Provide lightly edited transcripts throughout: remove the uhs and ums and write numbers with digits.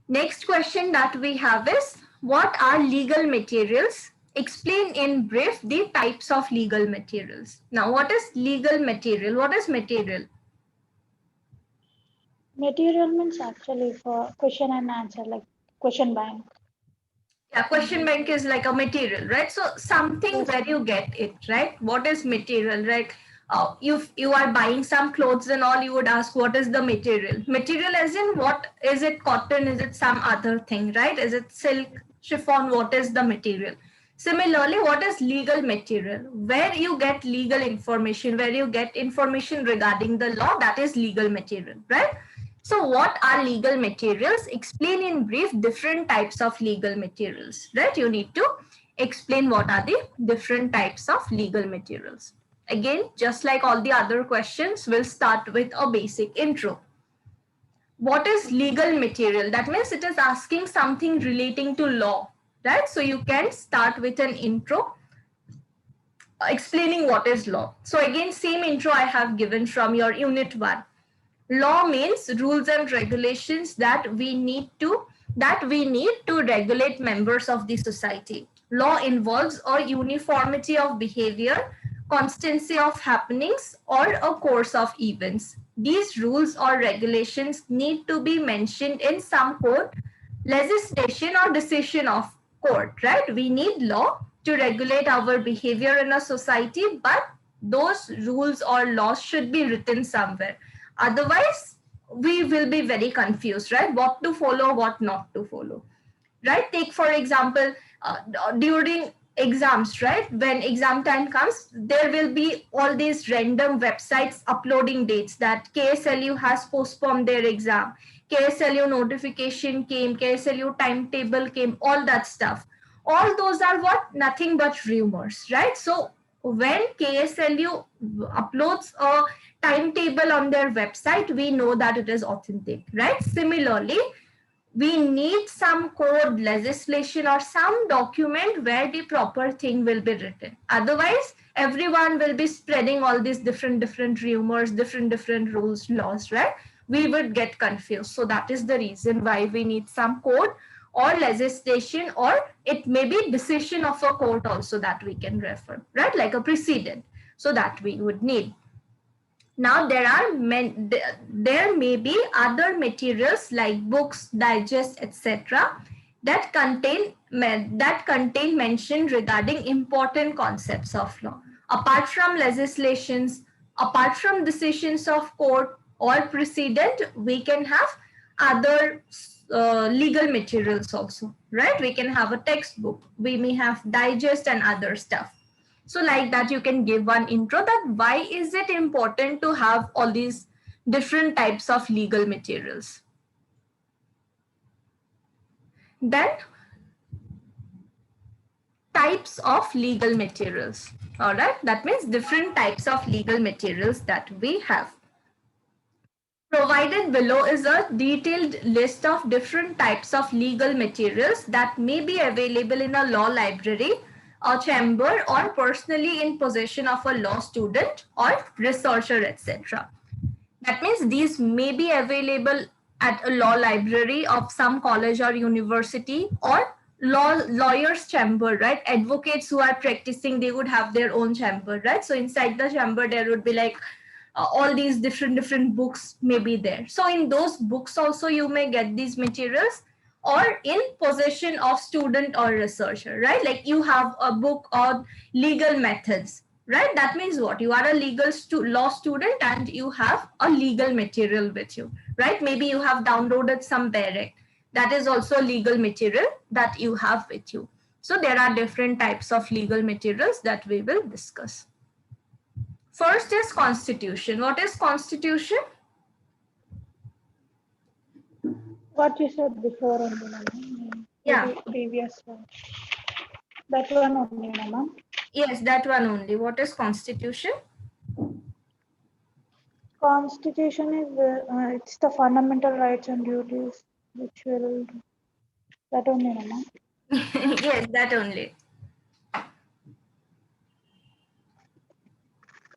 Next question that we have is, what are legal materials? Explain in brief the types of legal materials. Now, what is legal material? What is material? Material means actually for question and answer, like question bank. Yeah, question bank is like a material, right? So something Yes, where you get it, right? What is material, right? You are buying some clothes and all, you would ask what is the material? Material as in what is it? Cotton? Is it some other thing, right? Is it silk, chiffon? What is the material? Similarly, what is legal material? Where you get legal information, where you get information regarding the law, that is legal material, right? So what are legal materials? Explain in brief different types of legal materials, right? You need to explain what are the different types of legal materials. Again, just like all the other questions, we'll start with a basic intro. What is legal material? That means it is asking something relating to law, right? So you can start with an intro explaining what is law. So again, same intro I have given from your unit 1. Law means rules and regulations that we need to regulate members of the society. Law involves a uniformity of behavior, constancy of happenings, or a course of events. These rules or regulations need to be mentioned in some court, legislation, or decision of court, right? We need law to regulate our behavior in a society, but those rules or laws should be written somewhere. Otherwise, we will be very confused, right? What to follow, what not to follow, right? Take for example, during exams, right? When exam time comes, there will be all these random websites uploading dates that KSLU has postponed their exam, KSLU notification came, KSLU timetable came, all that stuff. All those are what? Nothing but rumors, right? So when KSLU uploads a timetable on their website, we know that it is authentic, right? Similarly, we need some code, legislation, or some document where the proper thing will be written. Otherwise, everyone will be spreading all these different rumors, different rules, laws, right? We would get confused. So that is the reason why we need some code or legislation, or it may be decision of a court also that we can refer, right? Like a precedent. So that we would need. Now there may be other materials like books, digests, etc. that contain mention regarding important concepts of law. Apart from legislations, apart from decisions of court or precedent, we can have other legal materials also, right? We can have a textbook, we may have digest and other stuff. So like that, you can give one intro that why is it important to have all these different types of legal materials. Then types of legal materials. All right, that means different types of legal materials that we have. Provided below is a detailed list of different types of legal materials that may be available in a law library, a chamber, or personally in possession of a law student or researcher, etc. That means these may be available at a law library of some college or university, or lawyers chamber, right? Advocates who are practicing, they would have their own chamber, right? So inside the chamber there would be like all these different books may be there. So in those books also you may get these materials, or in possession of student or researcher, right? Like you have a book on legal methods, right? That means what? You are a law student and you have a legal material with you, right? Maybe you have downloaded some BEREC. That is also legal material that you have with you. So there are different types of legal materials that we will discuss. First is constitution. What is constitution? what you said before only, ma'am. Yeah. Previous one. That one only, ma'am. Yes, that one only. What is constitution? Constitution is it's the fundamental rights and duties which will that only, ma'am. Yes, that only.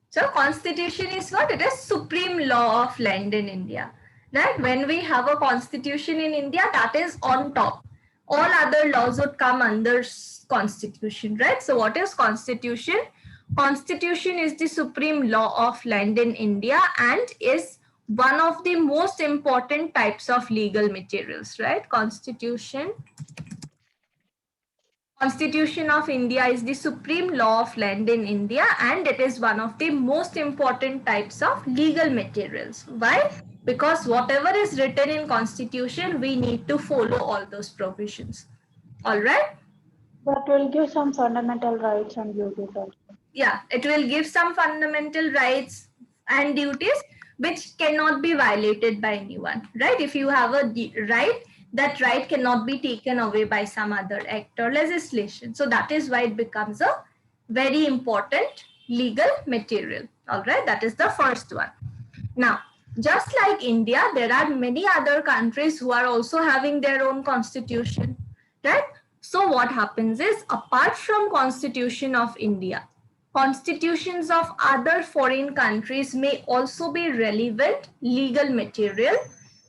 So constitution is what? It is supreme law of land in India. right? When we have a constitution in India, that is on top. All other laws would come under constitution, right? So what is constitution? Constitution is the supreme law of land in India and is one of the most important types of legal materials, right? Constitution of India is the supreme law of land in India and it is one of the most important types of legal materials. Why? Because whatever is written in Constitution, we need to follow all those provisions. All right? That will give some fundamental rights and duties also. Yeah, it will give some fundamental rights and duties which cannot be violated by anyone, right? If you have a right, that right cannot be taken away by some other act or legislation. So that is why it becomes a very important legal material. All right, that is the first one. Now, just like India, there are many other countries who are also having their own constitution, right? So what happens is, apart from Constitution of India, constitutions of other foreign countries may also be relevant legal material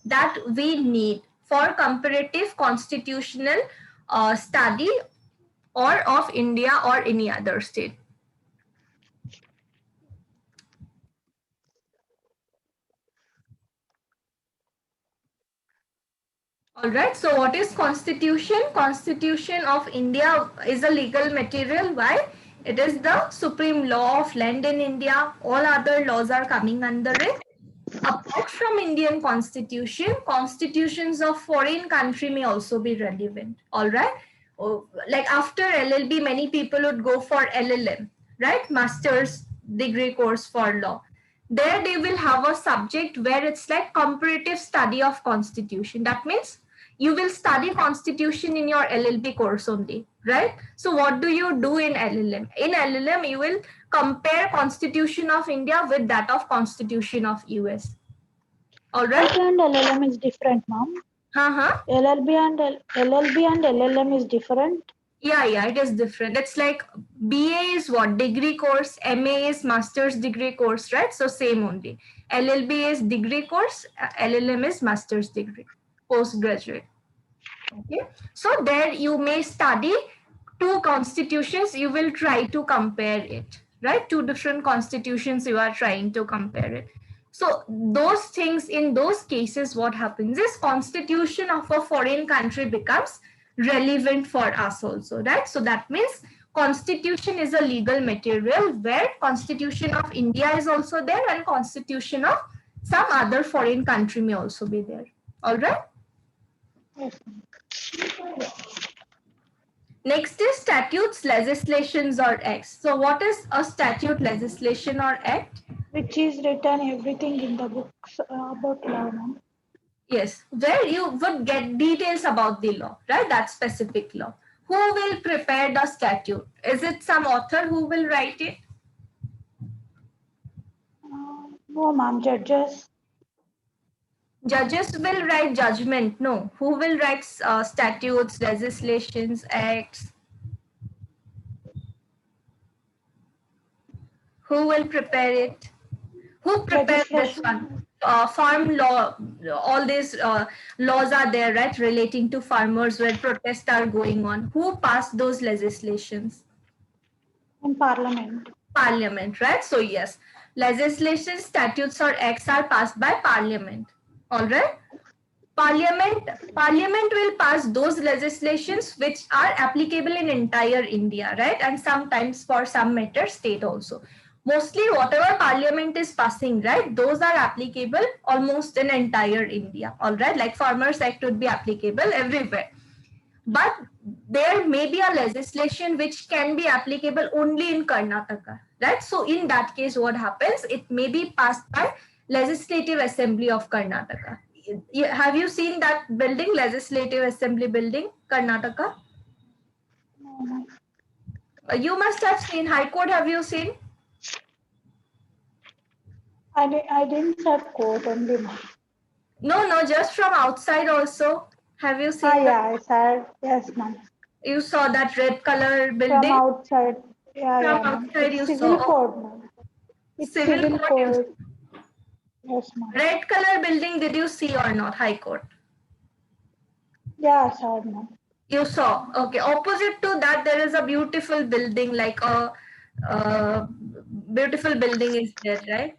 that we need for comparative constitutional study or of India or any other state. All right, so what is constitution? Constitution of India is a legal material. Why? It is the supreme law of land in India. All other laws are coming under it. Apart from Indian constitution, constitutions of foreign country may also be relevant. All right. Like after LLB, many people would go for LLM, right? Master's degree course for law. There they will have a subject where it's like comparative study of constitution. That means you will study constitution in your LLB course only, right? So what do you do in LLM? In LLM, you will compare constitution of India with that of constitution of US. All right. LLB and LLM is different, ma'am. LLB and LLM is different. Yeah, it is different. It's like BA is what? Degree course, MA is master's degree course, right? So same only. LLB is degree course, LLM is master's degree, postgraduate. Okay. So there you may study two constitutions, you will try to compare it, right? Two different constitutions, you are trying to compare it. So those things, in those cases, what happens is constitution of a foreign country becomes relevant for us also, right? So that means constitution is a legal material where constitution of India is also there and constitution of some other foreign country may also be there. All right. Yes. Next is statutes, legislations or acts. So what is a statute, legislation or act? Which is written everything in the books about law, ma'am. Yes, where you would get details about the law, right? That specific law. Who will prepare the statute? Is it some author who will write it? No, ma'am, judges. Judges will write judgment. No. Who will write statutes, legislations, acts? Who will prepare it? Who prepared this one? Farm law, all these laws are there, right? Relating to farmers where protests are going on. Who passed those legislations? In Parliament. Parliament, right? So yes, legislation, statutes or acts are passed by Parliament. All right. Parliament will pass those legislations which are applicable in entire India, right? And sometimes for some matter state also. Mostly whatever Parliament is passing, right? Those are applicable almost in entire India. All right. Like Farmers Act would be applicable everywhere. But there may be a legislation which can be applicable only in Karnataka, right? So in that case, what happens? It may be passed by Legislative Assembly of Karnataka. Have you seen that building, Legislative Assembly building, Karnataka? No. You must have seen. High Court, have you seen? I didn't have court only, ma'am. No, just from outside also. Have you seen? Yeah, I said, yes, ma'am. You saw that red color building? From outside. Yeah, from outside you civil saw. code, ma'am. It's Civil code. Yes, ma'am. Red color building, did you see or not? High Court. Yeah, sir, ma'am. You saw. Okay. Opposite to that, there is a beautiful building, like a beautiful building is there, right?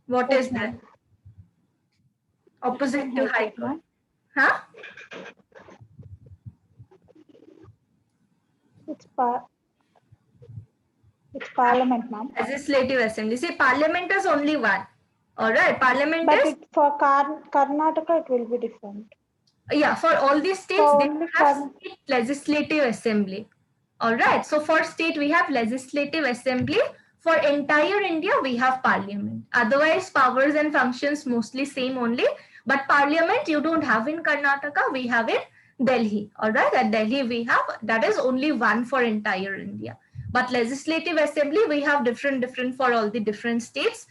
What Yes, is that? ma'am. Which Opposite one, to High High Court, Court. ma'am? Huh? It's Parliament, ma'am. Legislative Assembly. See, Parliament is only one. All right. Parliament But is, it for Karnataka, it will be different. yeah, for all these states, For they only have state legislative assembly. All right. So for state, we have legislative assembly. For entire India, we have parliament. Otherwise, powers and functions mostly same only. But parliament, you don't have in Karnataka, we have in Delhi. All right. At Delhi, we have, that is only one for entire India. But legislative assembly, we have different for all the different states.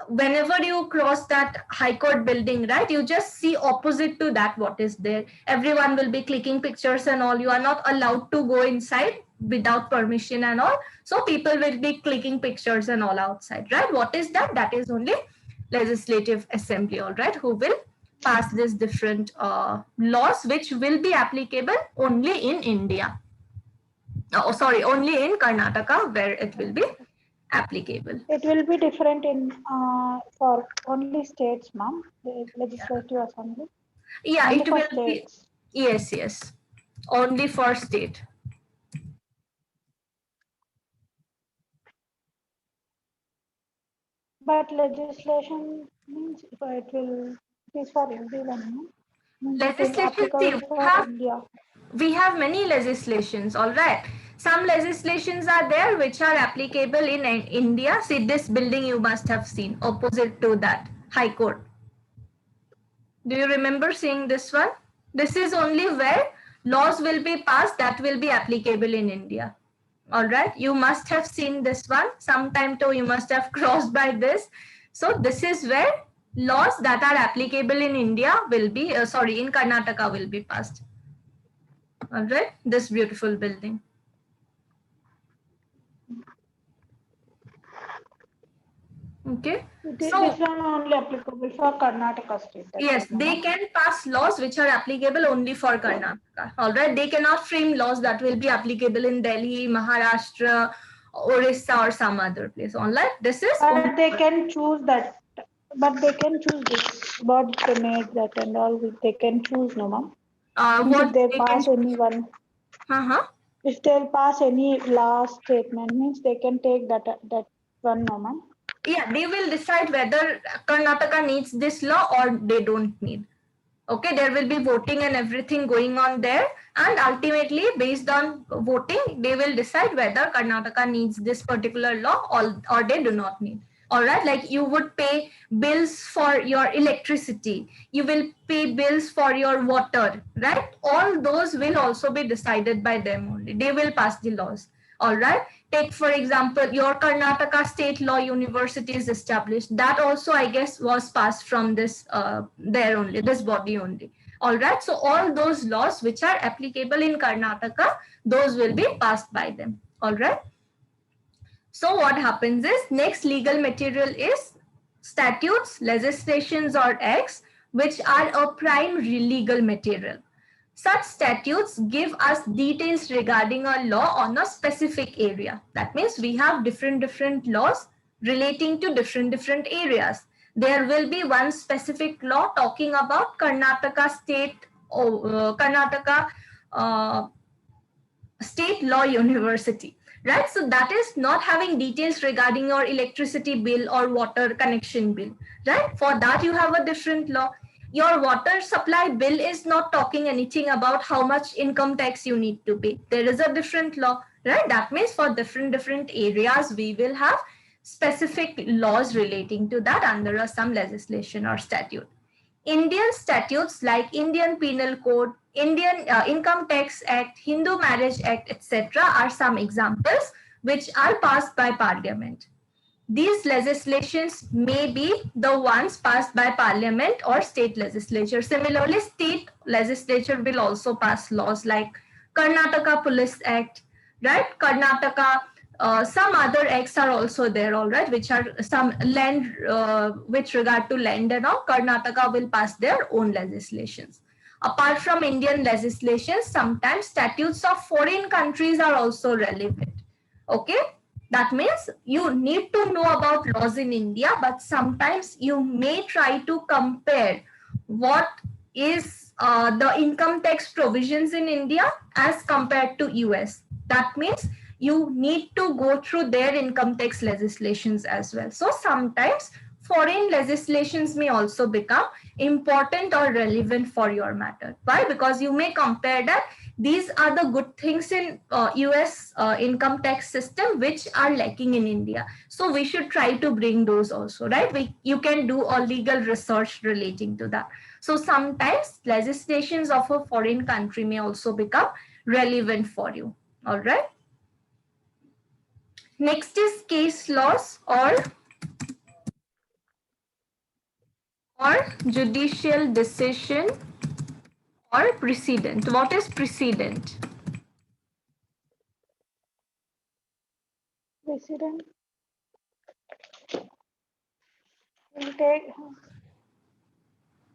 Whenever you cross that high court building, right, you just see opposite to that what is there. Everyone will be clicking pictures and all. You are not allowed to go inside without permission and all. So people will be clicking pictures and all outside, right? What is that? That is only legislative assembly, all right, who will pass these different laws which will be applicable only in India. Oh, sorry, only in Karnataka where it will be applicable. It will be different in for only states, ma'am. The legislative assembly Yeah, only it for will be, states. yes, only for state. But legislation means it is for everyone, no? Means it is Legislation, see, applicable for India. we have many legislations, all right. Some legislations are there which are applicable in India. See, this building you must have seen opposite to that High Court. Do you remember seeing this one? This is only where laws will be passed that will be applicable in India. All right, you must have seen this one sometime too. You must have crossed by this. So this is where laws that are applicable in India will be, in Karnataka will be passed. All right, this beautiful building. Okay. This one only applicable for Karnataka state. Yes, they can pass laws which are applicable only for Karnataka. All right, they cannot frame laws that will be applicable in Delhi, Maharashtra, Orissa, or some other place. All right, this is. But they can choose that. But they can choose this. What they made that and all. They can choose, no, ma'am. What if they pass anyone. If they'll pass any law statement, means they can take that one, no, ma'am. Yeah, they will decide whether Karnataka needs this law or they don't need. Okay, there will be voting and everything going on there, and ultimately based on voting they will decide whether Karnataka needs this particular law or they do not need. All right, like you would pay bills for your electricity, you will pay bills for your water, right? All those will also be decided by them only. They will pass the laws. All right, take for example your Karnataka State Law University is established. That also I guess was passed from this there only, this body only. All right, so all those laws which are applicable in Karnataka, those will be passed by them. All right, so what happens is next legal material is statutes, legislations or acts which are a prime legal material. Such statutes give us details regarding a law on a specific area. That means we have different laws relating to different areas. There will be one specific law talking about Karnataka State Law University, right? So that is not having details regarding your electricity bill or water connection bill, right? For that you have a different law. Your water supply bill is not talking anything about how much income tax you need to pay. There is a different law, right? That means for different areas, we will have specific laws relating to that under some legislation or statute. Indian statutes like Indian Penal Code, Indian Income Tax Act, Hindu Marriage Act, etc. are some examples which are passed by Parliament. These legislations may be the ones passed by Parliament or state legislature. Similarly, state legislature will also pass laws like Karnataka Police Act, right? Karnataka some other acts are also there, all right, which are some land, with regard to land and all. Karnataka will pass their own legislations. Apart from Indian legislation, sometimes statutes of foreign countries are also relevant. Okay, that means you need to know about laws in India, but sometimes you may try to compare what is the income tax provisions in India as compared to US. That means you need to go through their income tax legislations as well. So sometimes foreign legislations may also become important or relevant for your matter. Why? Because you may compare that these are the good things in US income tax system which are lacking in India. So we should try to bring those also, right? You can do a legal research relating to that. So sometimes legislations of a foreign country may also become relevant for you. All right. Next is case laws or judicial decision or precedent. What is precedent? Precedent will take.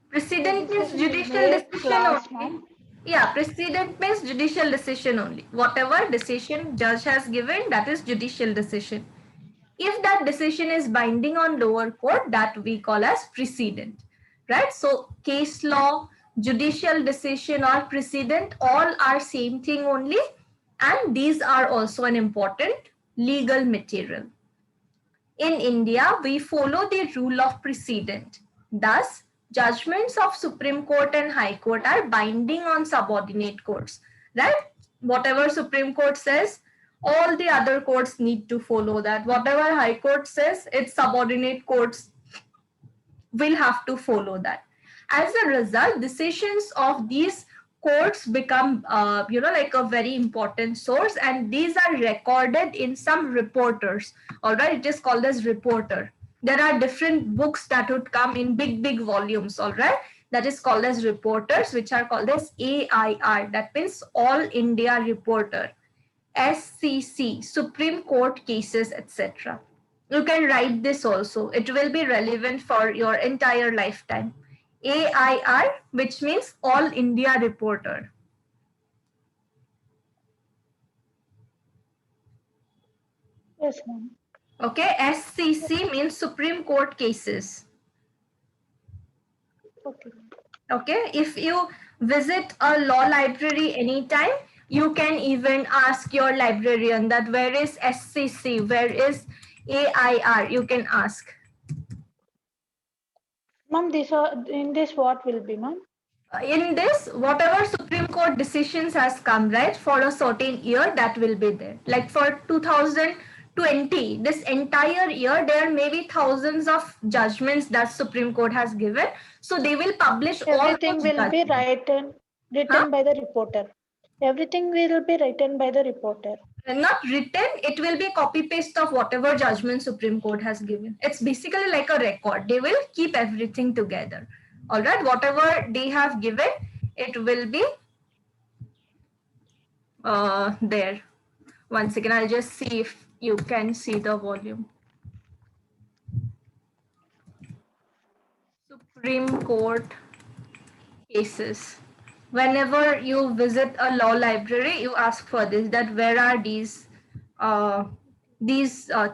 Precedent means Legislation judicial will make decision laws, only. ma'am. Yeah, precedent means judicial decision only. Whatever decision judge has given, that is judicial decision. If that decision is binding on lower court, that we call as precedent, right? So case law, judicial decision or precedent, all are same thing only, and these are also an important legal material. In India, we follow the rule of precedent. Thus, judgments of Supreme Court and High Court are binding on subordinate courts, right? Whatever Supreme Court says, all the other courts need to follow that. Whatever High Court says, its subordinate courts will have to follow that. As a result, decisions of these courts become, like a very important source, and these are recorded in some reporters. All right, it is called as reporter. There are different books that would come in big volumes. All right, that is called as reporters, which are called as AIR. That means All India Reporter. SCC, Supreme Court cases, etc. You can write this also. It will be relevant for your entire lifetime. AIR, which means All India Reporter. Yes, ma'am. Okay, SCC means Supreme Court cases. Okay. Okay, if you visit a law library anytime, you can even ask your librarian that where is SCC, where is AIR, you can ask. Ma'am, in this what will be, ma'am? In this, whatever Supreme Court decisions has come, right, for a certain year, that will be there. Like for 2020, this entire year, there may be thousands of judgments that Supreme Court has given. So they will publish Everything all those will be judgments. written by the reporter. Everything will be written by the reporter. Not written, it will be copy paste of whatever judgment Supreme Court has given. It's basically like a record. They will keep everything together. All right, whatever they have given, it will be there. One second, I'll just see if you can see the volume. Supreme Court cases. Whenever you visit a law library, you ask for this, that where are these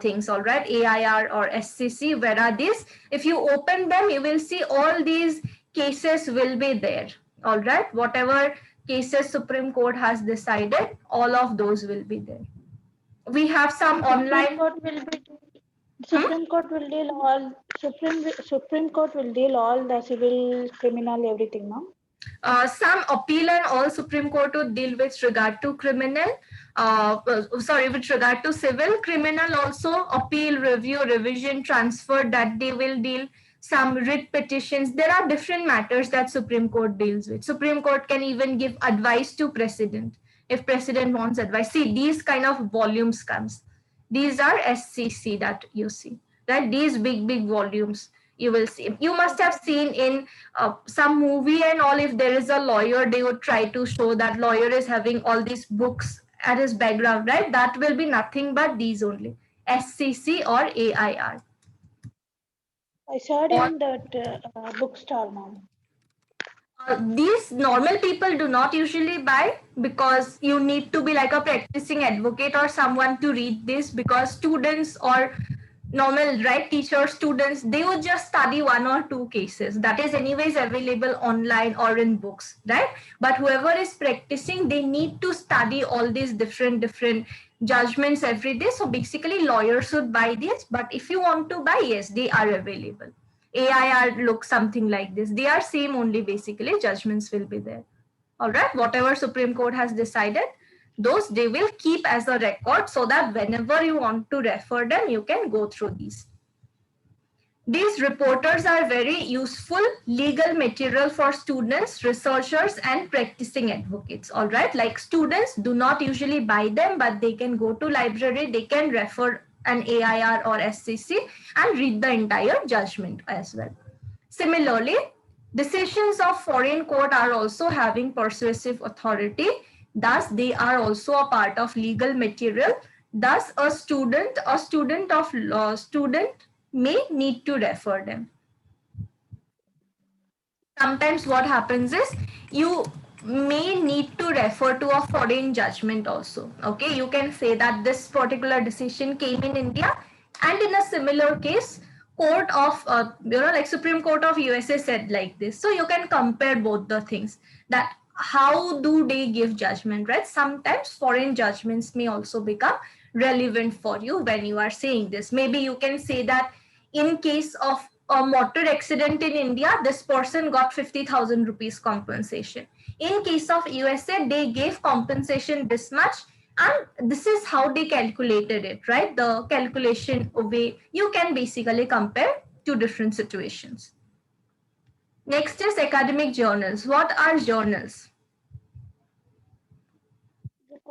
things, all right, AIR or SCC, where are these? If you open them, you will see all these cases will be there, all right? Whatever cases Supreme Court has decided, all of those will be there. We have some online. Supreme Court will deal all. Supreme Court will deal all the civil, criminal, everything, ma'am. Some appeal and all Supreme Court would deal with regard to criminal, with regard to civil. Criminal also appeal, review, revision, transfer, that they will deal. Some writ petitions. There are different matters that Supreme Court deals with. Supreme Court can even give advice to President if President wants advice. See, these kind of volumes comes. These are SCC that you see, right? These big volumes you will see. You must have seen in some movie and all, if there is a lawyer, they would try to show that lawyer is having all these books at his background, right? That will be nothing but these only, SCC or AIR. I saw it in that bookstall, ma'am. These normal people do not usually buy because you need to be like a practicing advocate or someone to read this, because students or normal, right, teachers, students, they would just study one or two cases that is anyways available online or in books, right? But whoever is practicing, they need to study all these different judgments every day. So basically lawyers should buy this, but if you want to buy, yes, they are available. AIR looks something like this. They are same only, basically judgments will be there. All right, whatever Supreme Court has decided, those they will keep as a record, so that whenever you want to refer them, you can go through these. These reporters are very useful legal material for students, researchers, and practicing advocates. All right, like students do not usually buy them, but they can go to library, they can refer an AIR or SCC and read the entire judgment as well. Similarly, decisions of foreign court are also having persuasive authority. Thus, they are also a part of legal material. Thus, a student of law may need to refer them. Sometimes what happens is you may need to refer to a foreign judgment also. Okay, you can say that this particular decision came in India, and in a similar case, court of like Supreme Court of USA said like this. So you can compare both the things, that how do they give judgment, right? Sometimes foreign judgments may also become relevant for you when you are saying this. Maybe you can say that in case of a motor accident in India, this person got 50,000 rupees compensation. In case of USA, they gave compensation this much, and this is how they calculated it, right? The calculation way you can basically compare two different situations. Next is academic journals. What are journals?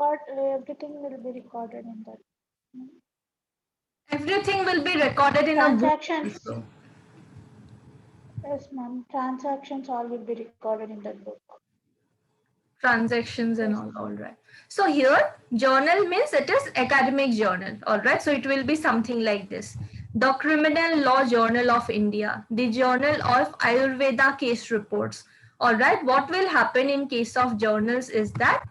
Everything will be recorded in that. Everything will be recorded in a book. Transactions. Yes, ma'am. Transactions all will be recorded in that book. Transactions and all right. So here journal means it is academic journal, all right? So it will be something like this: the Criminal Law Journal of India, the Journal of Ayurveda Case Reports. All right, what will happen in case of journals is that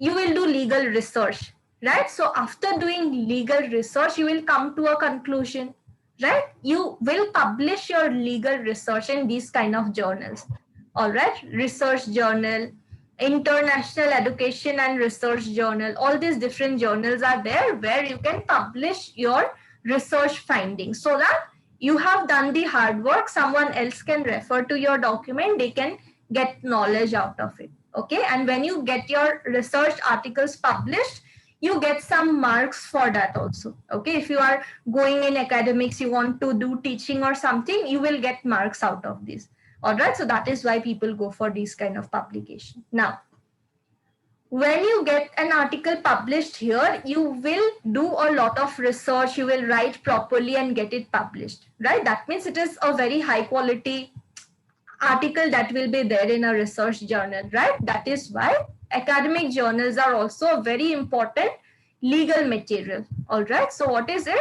you will do legal research, right? So after doing legal research, you will come to a conclusion, right? You will publish your legal research in these kind of journals. All right, research journal, international education and research journal, all these different journals are there where you can publish your research findings, so that you have done the hard work, someone else can refer to your document, they can get knowledge out of it. Okay, and when you get your research articles published, you get some marks for that also. Okay, if you are going in academics, you want to do teaching or something, you will get marks out of this. All right, so that is why people go for these kind of publication. Now, when you get an article published here, you will do a lot of research, you will write properly and get it published, right? That means it is a very high quality article that will be there in a research journal, right? That is why academic journals are also a very important legal material. All right, so what is it?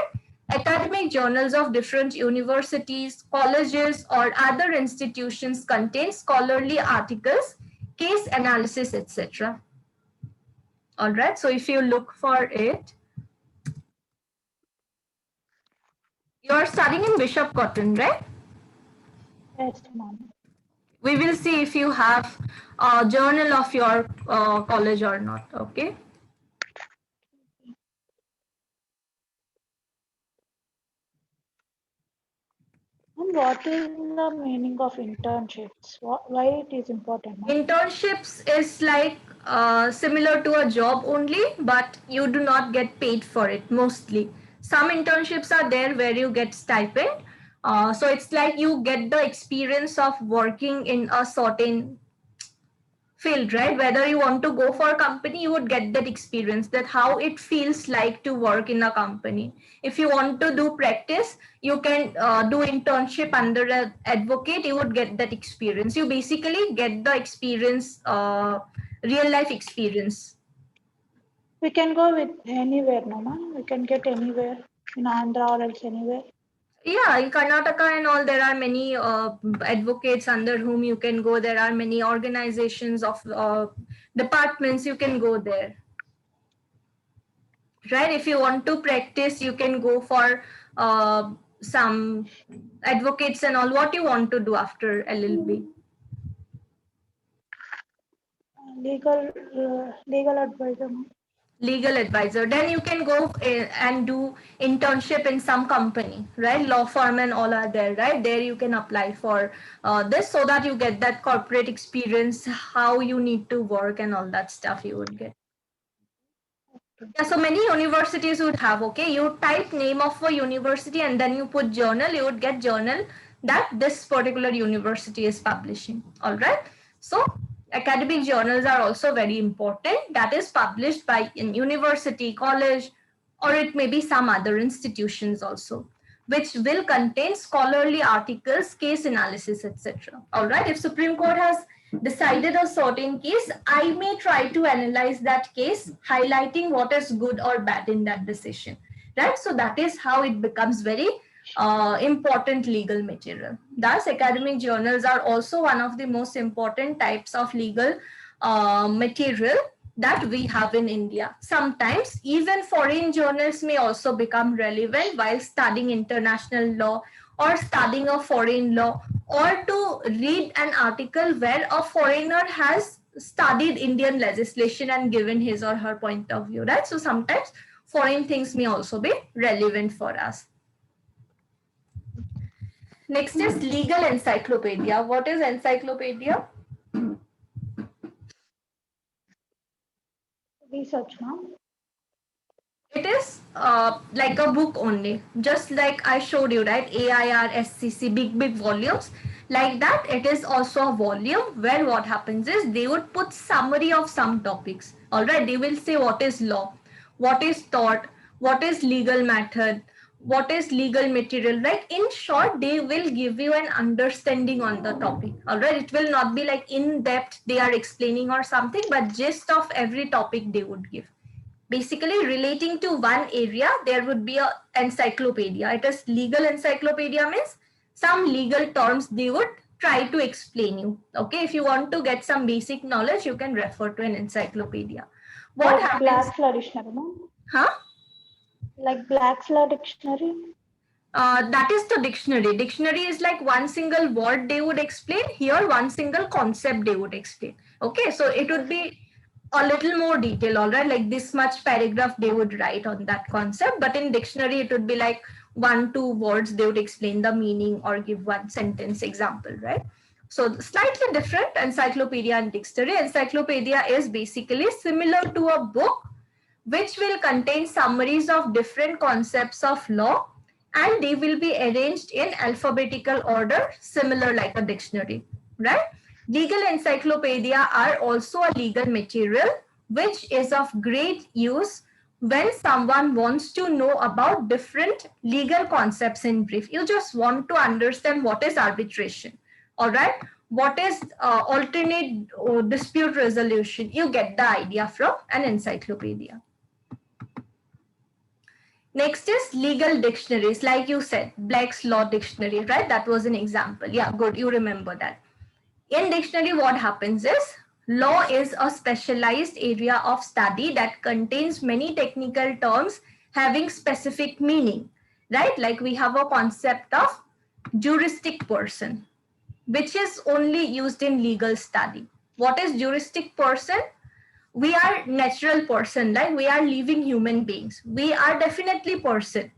Academic journals of different universities, colleges, or other institutions contain scholarly articles, case analysis, etc. All right, so if you look for it, you are studying in Bishop Cotton, right? Yes, ma'am. We will see if you have a journal of your college or not. Okay. And what is the meaning of internships? Why it is important? Ma'am? Internships is like similar to a job only, but you do not get paid for it mostly. Some internships are there where you get stipend. So it's like you get the experience of working in a certain field, right? Whether you want to go for a company, you would get that experience, that how it feels like to work in a company. If you want to do practice, you can do internship under an advocate, you would get that experience. You basically get the experience, real life experience. We can go with anywhere, no ma'am. We can get anywhere in Andhra or else anywhere. Yeah, in Karnataka and all, there are many advocates under whom you can go. There are many organizations of departments, you can go there. Right? If you want to practice, you can go for some advocates and all. What you want to do after LLB? Legal advisor, ma'am. Legal advisor. Then you can go and do internship in some company, right? Law firm and all are there, right? There you can apply for this so that you get that corporate experience, how you need to work and all that stuff you would get. Yeah, so many universities would have, okay, you type name of a university and then you put journal, you would get journal that this particular university is publishing. All right. So academic journals are also very important. That is published by an university, college, or it may be some other institutions also, which will contain scholarly articles, case analysis, etc. All right. If Supreme Court has decided a certain case, I may try to analyze that case, highlighting what is good or bad in that decision, right? So that is how it becomes very important legal material. Thus, academic journals are also one of the most important types of legal material that we have in India. Sometimes even foreign journals may also become relevant while studying international law or studying a foreign law, or to read an article where a foreigner has studied Indian legislation and given his or her point of view, right? So sometimes foreign things may also be relevant for us. Next is legal encyclopedia. What is encyclopedia? Research, ma'am. It is like a book only, just like I showed you, right? AIR, SCC, big volumes. Like that, it is also a volume where what happens is they would put summary of some topics. All right, they will say what is law, what is tort, what is legal method, what is legal material. Like in short, they will give you an understanding on the topic. All right, it will not be like in depth they are explaining or something, but gist of every topic they would give. Basically relating to one area, there would be a encyclopedia. It is legal encyclopedia, means some legal terms they would try to explain you. Okay, if you want to get some basic knowledge, you can refer to an encyclopedia. What Like happens? Black's Law Dictionary, ma'am. Huh? Like Black's Law Dictionary. That is the dictionary. Dictionary is like one single word they would explain. Here, one single concept they would explain. Okay, so it would be a little more detail, all right, like this much paragraph they would write on that concept, but in dictionary it would be like 1-2 words they would explain the meaning or give one sentence example, right? So slightly different encyclopedia and dictionary. Encyclopedia is basically similar to a book which will contain summaries of different concepts of law, and they will be arranged in alphabetical order, similar like a dictionary, right? Legal encyclopedia are also a legal material which is of great use when someone wants to know about different legal concepts in brief. You just want to understand what is arbitration, all right? What is alternate dispute resolution? You get the idea from an encyclopedia. Next is legal dictionaries, like you said, Black's Law Dictionary, right? That was an example. Yeah, good, you remember that. In dictionary, what happens is, law is a specialized area of study that contains many technical terms having specific meaning, right? Like we have a concept of juristic person, which is only used in legal study. What is juristic person? We are natural person, like we are living human beings. We are definitely person.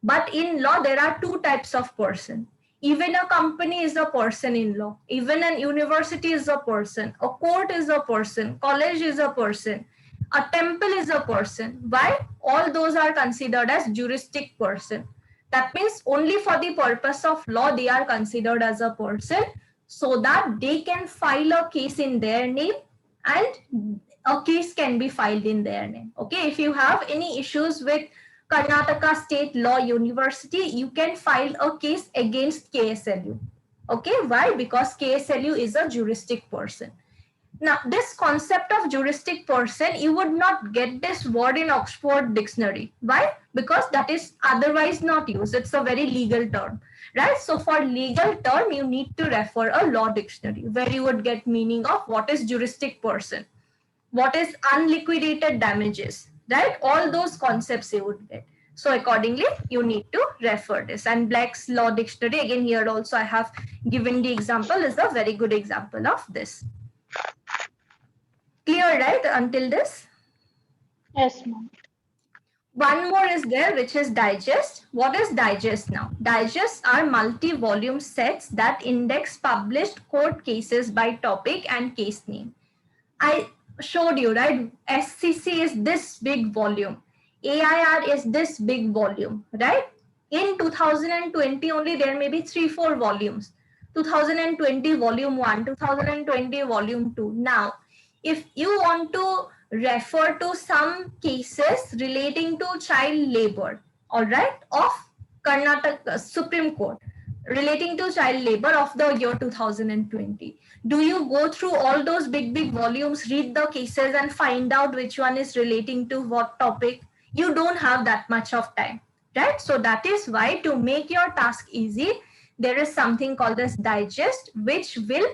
But in law, there are two types of person. Even a company is a person in law. Even an university is a person. A court is a person. College is a person. A temple is a person. Why? All those are considered as juristic person. That means only for the purpose of law, they are considered as a person, so that they can file a case in their name and a case can be filed in their name. Okay, if you have any issues with Karnataka State Law University, you can file a case against KSLU. Okay, why? Because KSLU is a juristic person. Now, this concept of juristic person, you would not get this word in Oxford Dictionary. Why? Because that is otherwise not used. It's a very legal term, right? So for legal term, you need to refer a law dictionary where you would get meaning of what is juristic person, what is unliquidated damages, right? All those concepts you would get. So accordingly, you need to refer this. And Black's Law Dictionary, again here also I have given the example, is a very good example of this. Clear, right, until this? Yes, ma'am. One more is there, which is digest. What is digest now? Digests are multi-volume sets that index published court cases by topic and case name. I showed you, right? SCC is this big volume. AIR is this big volume, right? In 2020 only, there may be 3-4 volumes. 2020 volume 1, 2020 volume 2. Now, if you want to refer to some cases relating to child labor, all right, of Karnataka Supreme Court, relating to child labor of the year 2020, do you go through all those big volumes, read the cases and find out which one is relating to what topic? You don't have that much of time, right? So that is why, to make your task easy, there is something called as digest, which will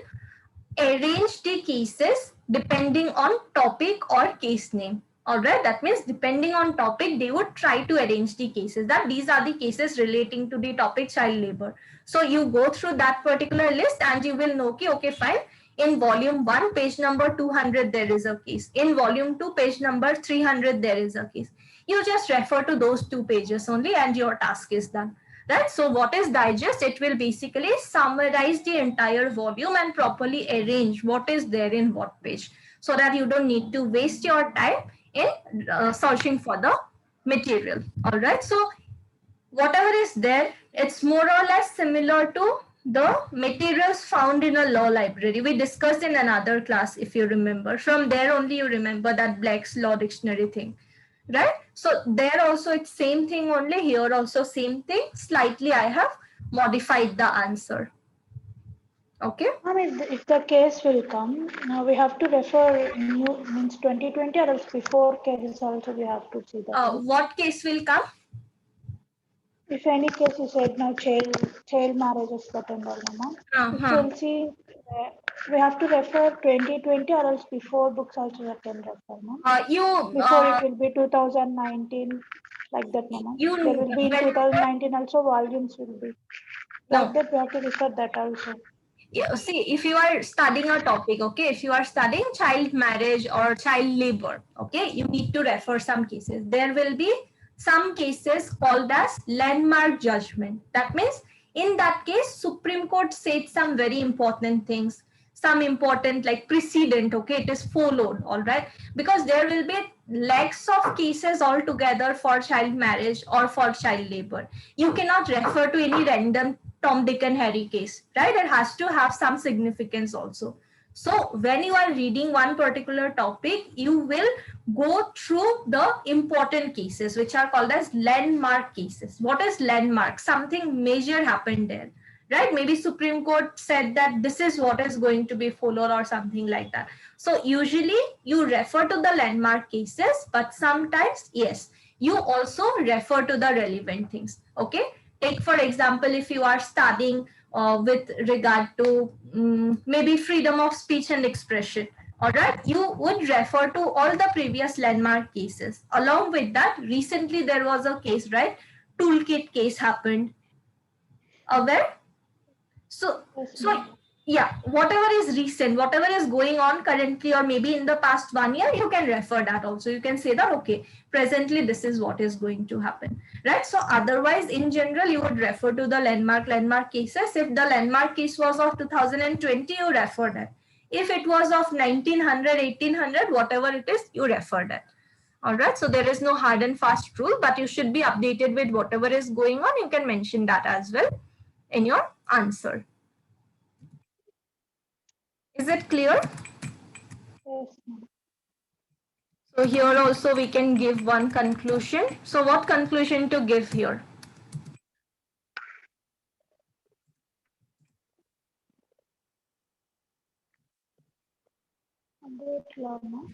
arrange the cases depending on topic or case name. All right, that means depending on topic, they would try to arrange the cases, that these are the cases relating to the topic child labor. So you go through that particular list and you will know, okay, fine. In volume 1, page number 200, there is a case. In volume 2, page number 300, there is a case. You just refer to those 2 pages only and your task is done. Right? So what is digest? It will basically summarize the entire volume and properly arrange what is there in what page, so that you don't need to waste your time in searching for the material. All right. So whatever is there, it's more or less similar to the materials found in a law library. We discussed in another class, if you remember. From there only you remember that Black's Law Dictionary thing, right? So there also it's same thing only, here also same thing. Slightly I have modified the answer. Okay. Ma'am, if the case will come, now we have to refer new means 2020 or else before cases also we have to see that. What case will come? If any case you said now child marriages that and all, ma'am. If we'll see, we have to refer 2020 or else before books also that can refer, ma'am. Before it will be 2019, like that, ma'am. There will be in 2019 also volumes will be. Like that we have to refer that also. Yeah, see, if you are studying a topic, okay, if you are studying child marriage or child labor, okay, you need to refer some cases. There will be some cases called as landmark judgment. That means in that case, Supreme Court said some very important things, some important like precedent, okay, it is followed, all right, because there will be lakhs of cases altogether for child marriage or for child labor. You cannot refer to any random Tom, Dick and Harry case, right? It has to have some significance also. So when you are reading one particular topic, you will go through the important cases, which are called as landmark cases. What is landmark? Something major happened there, right? Maybe Supreme Court said that this is what is going to be followed or something like that. So usually you refer to the landmark cases, but sometimes, yes, you also refer to the relevant things, okay? Take, for example, if you are studying with regard to maybe freedom of speech and expression, all right, you would refer to all the previous landmark cases. Along with that, recently there was a case, right? Toolkit case happened. Aware? So yeah, whatever is recent, whatever is going on currently or maybe in the past 1 year, you can refer that also. You can say that, okay, presently this is what is going to happen, right? So otherwise, in general, you would refer to the landmark cases. If the landmark case was of 2020, you refer that. If it was of 1900, 1800, whatever it is, you refer that. All right, so there is no hard and fast rule, but you should be updated with whatever is going on. You can mention that as well in your answer. Is it clear? Yes. So here also we can give one conclusion. So what conclusion to give here? law, no?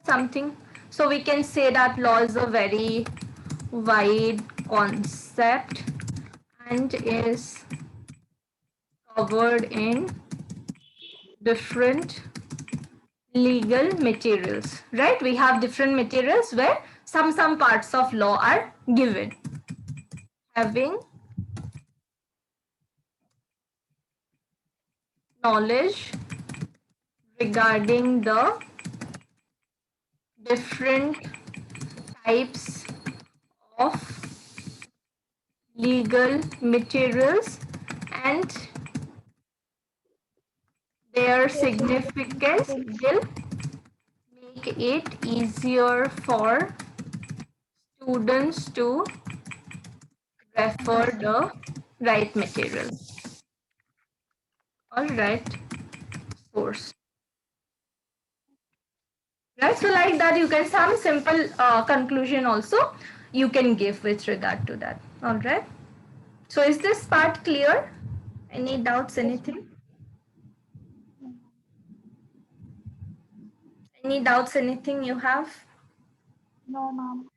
Something. So we can say that law is a very wide concept and is covered in different legal materials, right? We have different materials where some parts of law are given. Having knowledge regarding the different types of legal materials and their significance will make it easier for students to refer the right materials or right source. Right, so like that you can some simple conclusion also you can give with regard to that. All right. So is this part clear? Any doubts, anything? Any doubts, anything you have? No, ma'am.